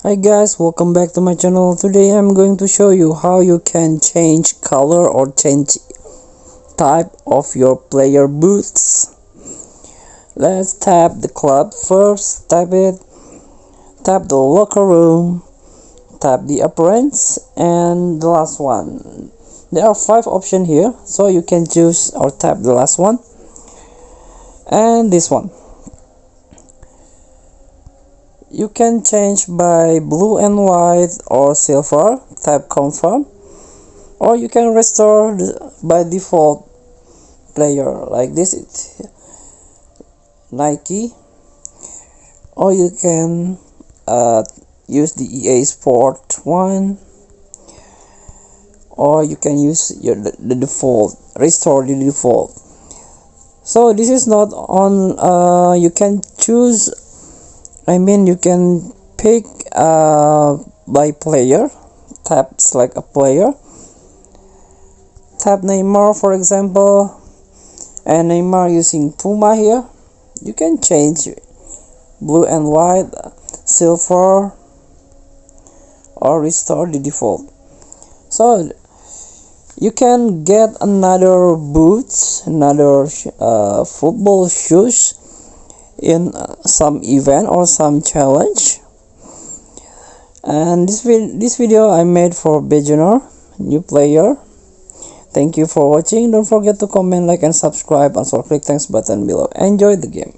Hi guys, welcome back to my channel. Today I'm going to show you how you can change color or change type of your player boots. Let's tap the club first, tap it, tap the locker room, tap the appearance, and the last one. There are 5 options here, so you can choose or tap the last one and this one. You can change by blue and white or silver, tap confirm, or you can restore by default player like this, Nike, or you can use the EA Sport one, or you can use the default, restore the default. So this is not on, you can choose, you can pick by player, tap select a player, tap Neymar for example, and Neymar using Puma here. You can change blue and white, silver, or restore the default. So you can get another boots, another football shoes in some event or some challenge. And this video I made for beginner, new player. Thank you for watching. Don't forget to comment, like, and subscribe, and also click thanks button below. Enjoy the game.